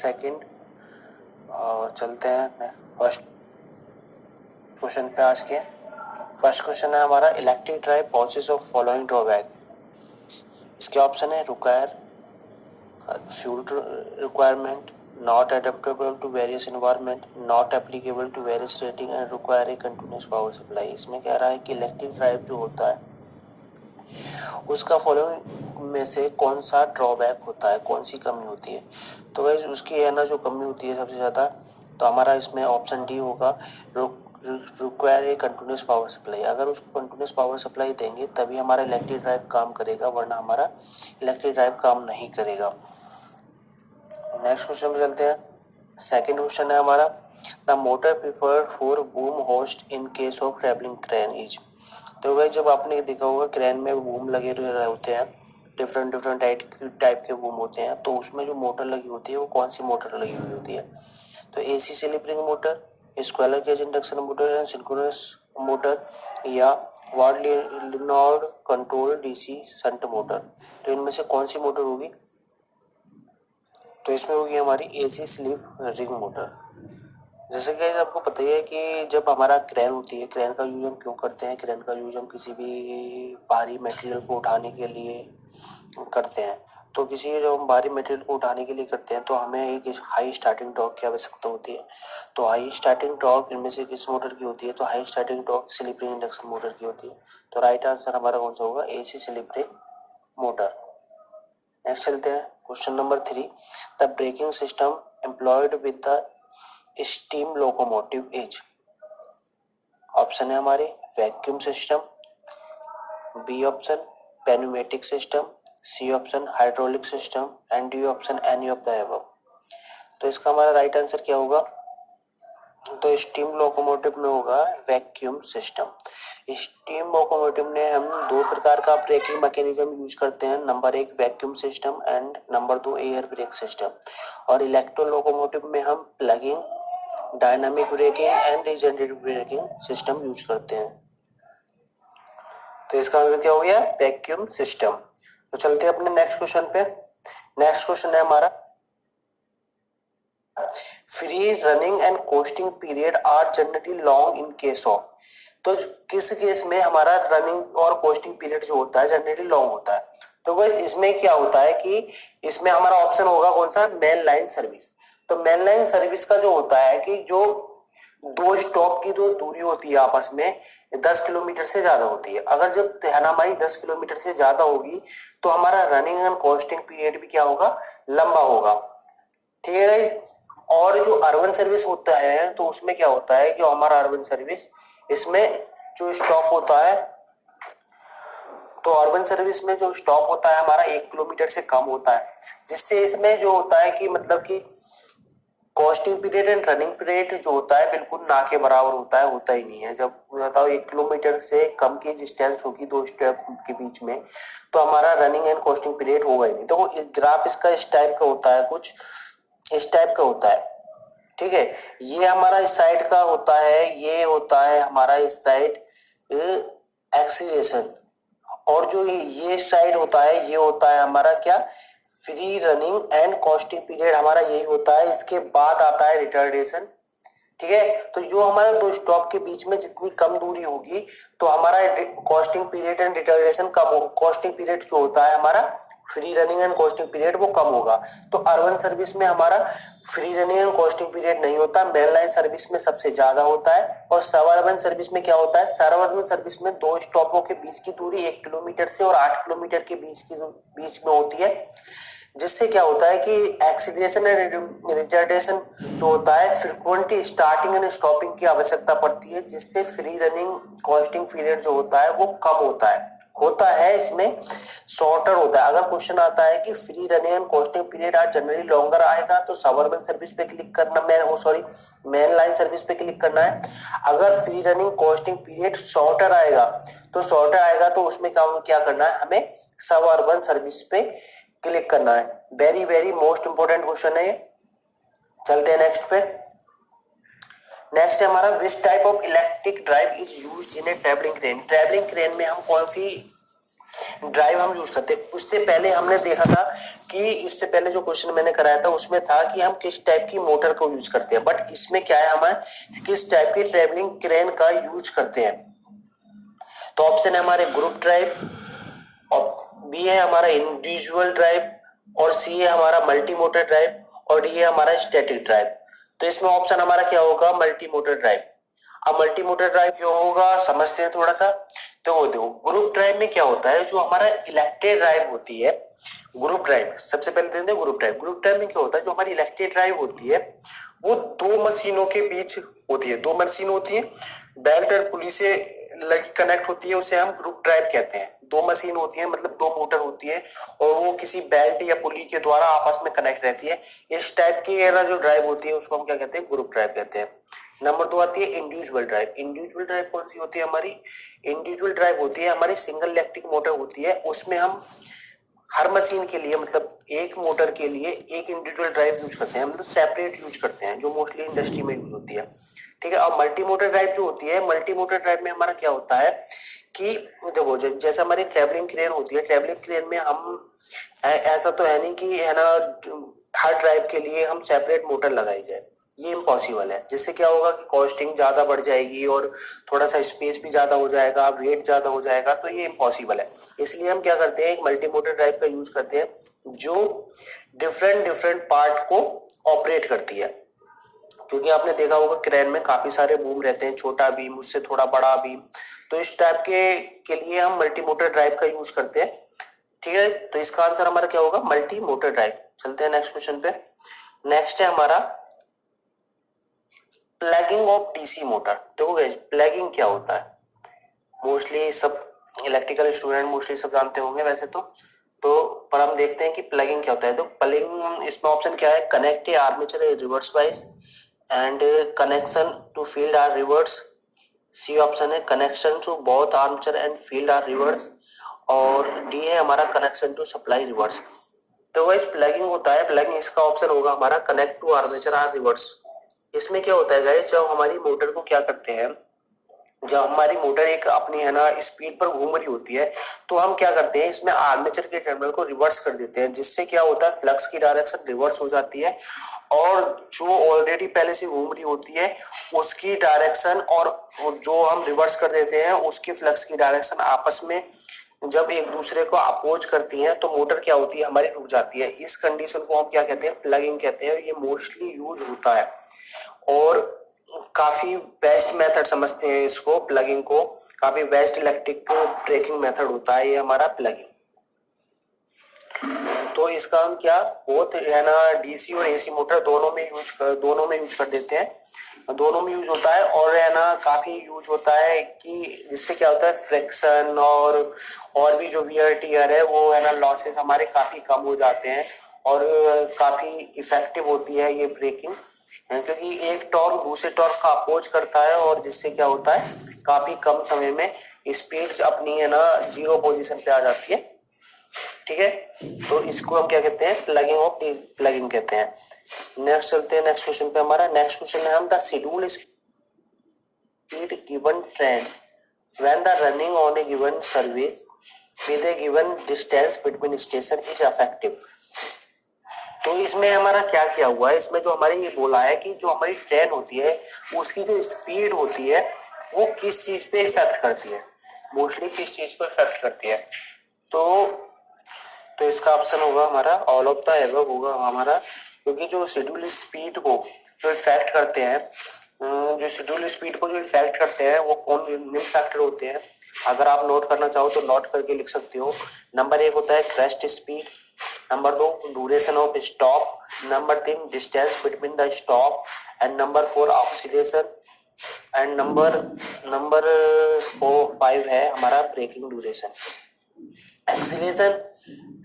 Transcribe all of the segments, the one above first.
Second चलते हैं first question पे। आज के फर्स्ट क्वेश्चन है हमारा, electric drive possess of following drawback. इसके ऑप्शन है require fuel requirement, not adaptable to various environment, not applicable to various rating and require a continuous power supply. इसमें कह रहा है कि इलेक्ट्रिक ड्राइव जो होता है उसका फॉलोइंग में से कौन सा ड्रॉबैक होता है, कौन सी कमी होती है। तो गाइस उसकी है ना जो कमी होती है सबसे ज़्यादा, तो हमारा इसमें ऑप्शन डी होगा, require a continuous power supply. अगर उसको कंटिन्यूस पावर सप्लाई देंगे तभी हमारा इलेक्ट्रिक ड्राइव काम करेगा, वरना हमारा इलेक्ट्रिक ड्राइव काम नहीं करेगा। नेक्स्ट क्वेश्चन पे चलते हैं। सेकंड क्वेश्चन है हमारा, the motor preferred for boom host in case of travelling crane is. तो भाई जब आपने देखा होगा क्रेन में बूम लगे रहे होते हैं, डिफरेंट डिफरेंट टाइप के बूम होते हैं, तो उसमें जो मोटर लगी होती है वो कौन सी मोटर लगी हुई होती है। तो AC slip-ring motor, squirrel cage induction motor and synchronous motor, या Ward Leonard control DC shunt motor. तो इनमें से कौन सी मोटर होगी। तो इसमें होगी हमारी एसी स्लिप रिंग मोटर। जैसे कि आपको पता ही है कि जब हमारा क्रेन होती है, क्रेन का यूज हम क्यों करते हैं, क्रेन का यूज हम किसी भी भारी मटेरियल को उठाने के लिए करते हैं। तो किसी जब हम भारी मटेरियल को उठाने के लिए करते हैं तो हमें एक हाई स्टार्टिंग टॉर्क की आवश्यकता होती है। तो हाई स्टार्टिंग टॉर्क इनमें से किस मोटर की होती है, तो high starting torque slip ring induction motor की होती है। तो राइट आंसर हमारा कौन सा होगा, AC slip ring motor. Next चलते हैं question number 3, the braking system employed with the steam locomotive is. Option है हमारे vacuum system, B option pneumatic system, C option hydraulic system and D option any of the above. तो इसका हमारा right answer क्या होगा, तो steam locomotive में होगा वैक्यूम सिस्टम। स्टीम लोकोमोटिव में हम दो प्रकार का ब्रेकिंग मैकेनिज्म यूज करते हैं, number 1 vacuum system and number 2 air brake system. और इलेक्ट्रो लोकोमोटिव में हम plugging, dynamic braking and regenerative braking system use करते हैं। तो इसका आंसर क्या हो गया, वैक्यूम सिस्टम। तो चलते हैं अपने नेक्स्ट क्वेश्चन पे। नेक्स्ट क्वेश्चन है हमारा, free running and coasting period are generally long in case of. तो किस केस में हमारा रनिंग और कोस्टिंग पीरियड जो होता है जनरली लॉन्ग होता है। तो गाइस इसमें क्या होता है कि इसमें हमारा ऑप्शन होगा कौन सा, मेन लाइन सर्विस। तो मेन लाइन सर्विस का जो होता है कि जो दो स्टॉप की जो दूरी होती है आपस में 10 किलोमीटर से ज्यादा होती है। अगर जब हमारी 10 किलोमीटर से ज्यादा होगी तो हमारा रनिंग एंड कोस्टिंग पीरियड भी क्या होगा, लंबा होगा। ठीक है गाइस। और जो अर्बन सर्विस होता है तो उसमें क्या होता है कि हमारा अर्बन सर्विस, इसमें जो स्टॉप होता है, तो अर्बन सर्विस में जो स्टॉप होता है हमारा 1 किलोमीटर से कम होता है, जिससे इसमें जो होता है कि मतलब कि costing period and running period जो होता है बिल्कुल ना के बराबर होता है, होता ही नहीं है। जब बताओ 1 किलोमीटर से कम की डिस्टेंस होगी दो स्टेप के बीच में, तो हमारा रनिंग एंड कोस्टिंग पीरियड होगा ही नहीं। तो ग्राफ इसका इस टाइप का होता है, कुछ इस टाइप का होता है। ठीक है, ये हमारा इस साइड का होता है, ये होता है हमारा इस साइड एक्सीलरेशन, और जो ये साइड होता है ये होता है हमारा क्या, free running and coasting period हमारा यही होता है। इसके बाद आता है रिटार्डेशन। ठीक है, तो जो हमारा दो स्टॉप के बीच में जितनी कम दूरी होगी तो हमारा कोस्टिंग पीरियड एंड रिटार्डेशन कम हो, कोस्टिंग पीरियड जो होता है हमारा free running and coasting period वो कम होगा। तो अर्बन सर्विस में हमारा free running and coasting period नहीं होता, मेन लाइन सर्विस में सबसे ज्यादा होता है। और सब अर्बन सर्विस में क्या होता है, सब अर्बन सर्विस में दो स्टॉपों के बीच की दूरी 1 किलोमीटर से और 8 किलोमीटर के बीच में होती है, जिससे क्या होता है कि एक्सीलरेशन एंड रिटार्डेशन जो होता है फ्रीक्वेंटली स्टार्टिंग एंड स्टॉपिंग की आवश्यकता पड़ती है, जिससे फ्री रनिंग कोस्टिंग पीरियड जो होता है वो कम होता है इसमें शॉर्टर होता है। अगर क्वेश्चन आता है कि free running and coasting period are generally longer आएगा तो सबअर्बन सर्विस पे क्लिक करना, मेन लाइन सर्विस पे क्लिक करना है। अगर free running coasting period shorter आएगा तो उसमें क्या करना है, हमें सबअर्बन सर्विस पे क्लिक करना है। Very very most important question है ये। चलते हैं नेक्स्ट पे। नेक्स्ट है हमारा, which type of electric drive is used in A travelling crane. Travelling crane में हम कौन सी ड्राइव हम यूज करते हैं। उससे पहले हमने देखा था कि इससे पहले जो क्वेश्चन मैंने कराया था उसमें था कि हम किस टाइप की मोटर को यूज करते हैं, बट इसमें क्या है, हमें किस टाइप की ट्रेवलिंग क्रेन का यूज करते हैं। तो ऑप्शन है हमारे ग्रुप ड्राइव, और बी है हमारा इंडिविजुअल ड्राइव, और सी है हमारा मल्टी मोटर ड्राइव, और डी है हमारा स्टैटिक ड्राइव। तो इसमें ऑप्शन हमारा क्या होगा, मल्टी मोटर ड्राइव। अब मल्टी मोटर ड्राइव क्यों होगा समझते हैं थोड़ा सा। तो वो देखो, ग्रुप ड्राइव में क्या होता है, जो हमारा इलेक्टेड ड्राइव होती है, ग्रुप ड्राइव सबसे पहले देखते हैं। ग्रुप ड्राइव, ग्रुप ड्राइव में क्या होता है, जो हमारी इलेक्टेड ड्राइव होती है वो दो मशीनों के बीच होती है। दो मशीन होती है, बेल्ट और पुली से लगी कनेक्ट होती है, उसे हम ग्रुप ड्राइव कहते हैं। दो मशीन होती है, मतलब दो मोटर होती है, और वो किसी बेल्ट या पुली के द्वारा आपस में कनेक्ट रहती है। इस टाइप की एरा जो ड्राइव होती है उसको हम क्या कहते हैं, ग्रुप ड्राइव कहते हैं। नंबर 2 आती है इंडिविजुअल ड्राइव। इंडिविजुअल ड्राइव कौन सी होती है हमारी, इंडिविजुअल ड्राइव होती है हमारी सिंगल इलेक्ट्रिक मोटर होती है। उसमें हम हर मशीन के लिए, मतलब एक मोटर के लिए एक इंडिविजुअल ड्राइव यूज करते हैं, मतलब सेपरेट यूज करते हैं, जो मोस्टली इंडस्ट्री में यूज होती है। ठीक है। और मल्टी मोटर ड्राइव जो होती है, मल्टी मोटर ड्राइव में हमारा क्या होता है कि देखो, जैसे हमारी ट्रेवलिंग क्रेन होती है, ट्रेवलिंग क्रेन में हम ऐसा तो है नहीं कि है ना हर ड्राइव के लिए हम सेपरेट मोटर लगाई जाए, ये इम्पॉसिबल है। जिससे क्या होगा कि कॉस्टिंग ज्यादा बढ़ जाएगी और थोड़ा सा स्पेस भी ज्यादा हो जाएगा, वेट ज्यादा हो जाएगा, तो ये इम्पॉसिबल है। इसलिए हम क्या करते हैं, एक मल्टी मोटर ड्राइव का यूज करते हैं जो डिफरेंट डिफरेंट पार्ट को ऑपरेट करती है। क्योंकि आपने देखा होगा क्रेन में काफी सारे बूम रहते हैं, छोटा बीम, उससे थोड़ा बड़ा बीम, तो इस टाइप के लिए हम मल्टी मोटर ड्राइव का यूज करते हैं। ठीक है, तो इसका आंसर हमारा क्या होगा, मल्टी मोटर ड्राइव। चलते हैं नेक्स्ट क्वेश्चन पे। नेक्स्ट है हमारा प्लगिंग ऑफ डीसी मोटर। देखो गाइस, प्लगिंग क्या होता है, मोस्टली सब इलेक्ट्रिकल स्टूडेंट मोस्टली सब जानते होंगे वैसे तो पर हम देखते हैं कि प्लगिंग क्या होता है। तो प्लगिंग, इसमें ऑप्शन क्या है, connect armature reverse wise and connection to field are reverse. C option है connection to both armature and field are reverse, और डी है हमारा कनेक्शन टू सप्लाई रिवर्स। तो गाइस प्लगिंग होता है, प्लगिंग इसका ऑप्शन होगा हमारा connect to armature are reverse. इसमें क्या होता है गाइस, जब हमारी मोटर को क्या करते हैं, जब हमारी मोटर एक अपनी है ना स्पीड पर घूम रही होती है, तो हम क्या करते हैं, इसमें आर्मेचर के टर्मिनल को रिवर्स कर देते हैं, जिससे क्या होता है, फ्लक्स की डायरेक्शन रिवर्स हो जाती है, और जो ऑलरेडी पहले से घूम रही होती है उसकी डायरेक्शन और जो हम रिवर्स कर देते हैं उसकी फ्लक्स की डायरेक्शन आपस में जब एक दूसरे को अपोज करती हैं, तो मोटर क्या होती है, हमारी रुक जाती है। इस कंडीशन को हम क्या कहते हैं, प्लगिंग कहते हैं। ये मोस्टली यूज होता है और काफी बेस्ट मेथड समझते हैं इसको, प्लगिंग को। काफी बेस्ट इलेक्ट्रिक ब्रेकिंग मेथड होता है ये हमारा प्लगिंग। तो इसका हम क्या, बोथ है ना डीसी और एसी मोटर दोनों में यूज कर देते हैं, दोनों में यूज होता है। और है ना काफी यूज होता है कि जिससे क्या होता है, फ्रिक्शन और भी जो वियर टियर है वो है ना लॉसेस हमारे काफी कम हो जाते हैं, और काफी इफेक्टिव होती है ये ब्रेकिंग, क्योंकि एक टॉर्क दूसरे टॉर्क का अपोज करता है, और जिससे क्या होता है, काफी कम समय में स्पीड अपनी है ना जीरो पोजीशन पे आ जाती है। ठीक है, तो इसको हम क्या कहते हैं, प्लगिंग ऑफ प्लगिंग कहते हैं। नेक्स्ट चलते हैं नेक्स्ट क्वेश्चन पे। हमारा नेक्स्ट क्वेश्चन है हम the schedule speed given train when the running on A given service with A given distance between station is effective. तो इसमें हमारा क्या किया हुआ है, इसमें जो हमारी ये बोला है कि जो हमारी ट्रेन होती है उसकी जो स्पीड होती है वो किस चीज पे इफेक्ट करती है, मोस्टली किस चीज पे इफेक्ट करती है। तो इसका ऑप्शन होगा हमारा ऑल ऑफ द एबव होगा हमारा, क्योंकि जो शेड्यूल स्पीड को जो इफेक्ट करते हैं, जो शेड्यूल स्पीड को जो इफेक्ट करते हैं वो कौन निम्न फैक्टर होते हैं। अगर आप नोट करना चाहो तो नोट करके लिख सकते हो। नंबर 1 होता है crest speed, number 2 duration of stop, number 3 distance between the stop, and number 4 oxidation, and number 5 है हमारा braking duration.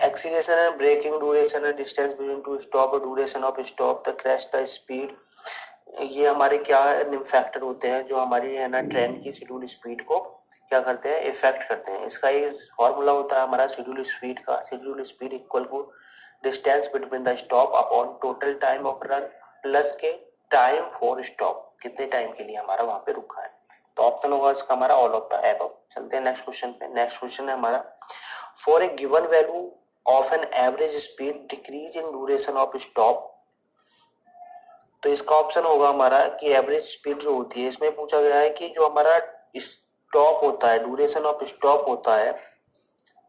Acceleration and braking duration and distance between two stop, duration of stop, the crest, the speed, ये हमारे क्या निम्न factor होते हैं जो हमारी है ना ट्रेन की शेड्यूल स्पीड को क्या करते हैं, इफेक्ट करते हैं। इसका ये फॉर्मूला होता है हमारा शेड्यूल स्पीड का, schedule speed equal to distance between the stop upon total time of run plus के टाइम फॉर स्टॉप, कितने टाइम के लिए हमारा वहां पे रुका है। तो ऑप्शन होगा इसका हमारा ऑल ऑफ द एबव। चलते हैं नेक्स्ट क्वेश्चन पे। नेक्स्ट क्वेश्चन है हमारा for a given value of an average speed decrease in duration of stop. तो इसका ऑप्शन होगा हमारा कि एवरेज स्पीड जो होती है, इसमें पूछा गया है कि जो हमारा स्टॉप होता है, ड्यूरेशन ऑफ स्टॉप होता है,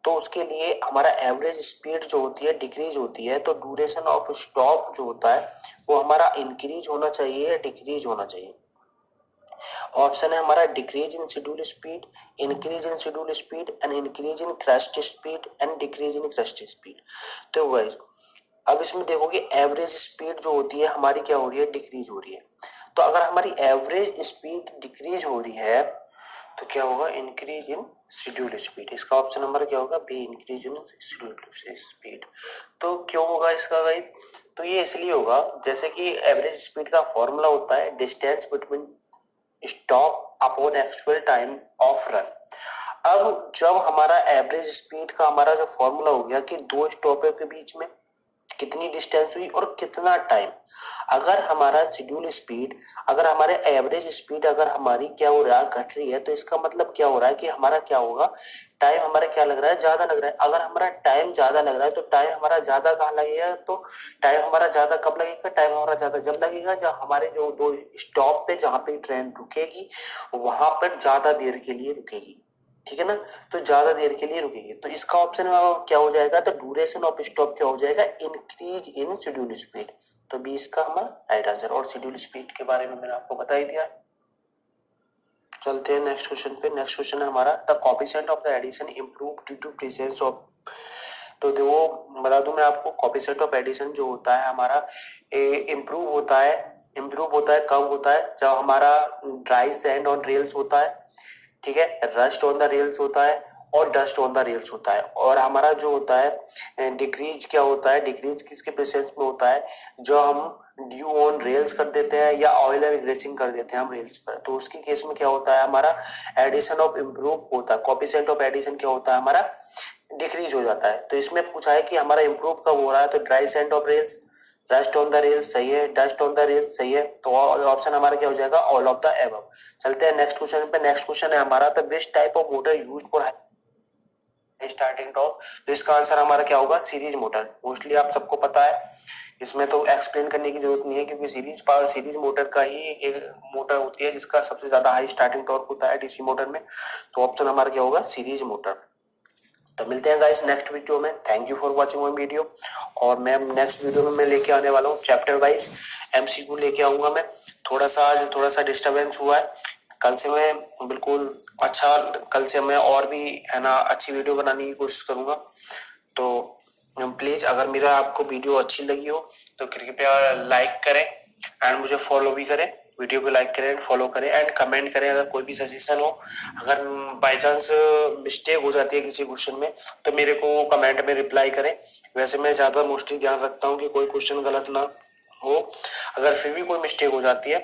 तो उसके लिए हमारा एवरेज स्पीड जो होती है डिक्रीज होती है, तो ड्यूरेशन ऑफ स्टॉप जो होता है वो हमारा इंक्रीज होना चाहिए या डिक्रीज होना चाहिए। ऑप्शन है हमारा decrease in schedule speed, increase in schedule speed and increase in crest speed and decrease in crest speed. तो गाइस अब इसमें देखोगे एवरेज स्पीड जो होती है हमारी क्या हो रही है, डिक्रीज हो रही है। तो अगर हमारी एवरेज स्पीड डिक्रीज हो रही है तो क्या होगा, इंक्रीज इन शेड्यूल स्पीड। इसका ऑप्शन नंबर क्या होगा, B, increase in schedule speed. तो क्यों होगा इसका गाइस, तो ये इसलिए होगा जैसे कि एवरेज स्पीड का फॉर्मूला होता है distance between stop upon actual time of run. अब जब हमारा एवरेज स्पीड का हमारा जो फॉर्मूला हो गया कि दो स्टॉपों के बीच में कितनी डिस्टेंस हुई और कितना टाइम, अगर हमारा शेड्यूल स्पीड, अगर हमारे एवरेज स्पीड अगर हमारी क्या हो रहा है, घट रही है, तो इसका मतलब क्या हो रहा है कि हमारा क्या होगा, टाइम हमारा क्या लग रहा है, ज्यादा लग रहा है। अगर हमारा टाइम ज्यादा लग रहा है तो टाइम हमारा ज्यादा कहाँ लगेगा, तो टाइम हमारा ज्यादा कब लगेगा, टाइम हमारा ज्यादा जब लगेगा जब हमारे जो दो स्टॉप पे जहाँ पे ट्रेन रुकेगी वहां पर ज्यादा देर के लिए रुकेगी, ठीक है ना, तो ज्यादा देर के लिए रुकेगी। तो इसका ऑप्शन क्या हो जाएगा, तो ड्यूरेशन ऑफ स्टॉप क्या हो जाएगा, इंक्रीज इन शेड्यूल स्पीड। तो 20 का हमारा राइट आंसर। और शेड्यूल स्पीड के बारे में मैंने आपको बता ही दिया। चलते हैं नेक्स्ट क्वेश्चन पे। नेक्स्ट क्वेश्चन है हमारा the coefficient of the addition improve due to presence of. तो देखो बता दूं मैं आपको, कोएफिशिएंट ऑफ एडिशन जो होता है हमारा इम्प्रूव होता है। इम्प्रूव होता है कब होता है, जब हमारा ड्राई सैंड ऑन रेल्स होता है, ठीक है, रस्ट ऑन द रेल्स होता है और डस्ट ऑन द रेल्स होता है। और हमारा जो होता है डिक्रीज क्या होता है, डिक्रीज किसके प्रेजेंस में होता है, जो हम ड्यू ऑन रेल्स कर देते हैं या ऑयल एंड ग्रेसिंग कर देते हैं हम रेल्स पर, तो उसकी केस में क्या होता है, हमारा एडिशन ऑफ इम्प्रूव होता है, कोएफिशिएंट ऑफ एडिशन क्या होता है, हमारा डिक्रीज हो जाता है। तो इसमें पूछा है कि हमारा इम्प्रूव कब हो रहा है, तो dry sand of rails, rust on the rails सही है, डस्ट ऑन द रेल्स सही है, तो ऑप्शन हमारा क्या हो जाएगा, ऑल ऑफ द एबव। चलते हैं नेक्स्ट क्वेश्चन पे। नेक्स्ट क्वेश्चन है हमारा the best type of motor used for starting top. तो इसका आंसर हमारा क्या होगा, सीरीज मोटर। मोस्टली आप सबको पता है, इसमें तो एक्सप्लेन करने की जरूरत नहीं है, क्योंकि सीरीज मोटर का ही एक मोटर होती है जिसका सबसे ज्यादा हाई स्टार्टिंग टॉर्क होता है डीसी मोटर में। तो ऑप्शन हमारा क्या होगा, सीरीज मोटर। तो मिलते हैं गाइस नेक्स्ट वीडियो में। Thank you for watching my video. और मैं नेक्स्ट वीडियो में मैं लेके आने वाला हूँ चैप्टर वाइज एमसीक्यू लेके आऊंगा मैं। आज थोड़ा सा डिस्टरबेंस हुआ है, कल से मैं बिल्कुल अच्छा, कल से मैं और भी है ना अच्छी वीडियो बनाने की कोशिश करूंगा। तो प्लीज अगर मेरा आपको वीडियो अच्छी लगी हो तो कृपया लाइक करें एंड मुझे फॉलो भी करें। वीडियो को लाइक करें, फॉलो करें एंड कमेंट करें। अगर कोई भी सजेशन हो, अगर बाय चांस मिस्टेक हो जाती है किसी क्वेश्चन में, तो मेरे को कमेंट में रिप्लाई करें। वैसे मैं ज़्यादा मोस्टली ध्यान रखता हूँ कि कोई क्वेश्चन गलत ना हो। अगर फिर भी कोई मिस्टेक हो जाती है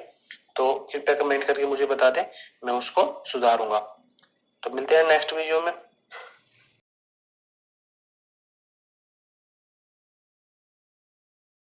तो कृपया कमेंट करके मुझे बता दें, मैं उसको सुधारूंगा। तो मिलते हैं नेक्स्ट वीडियो में।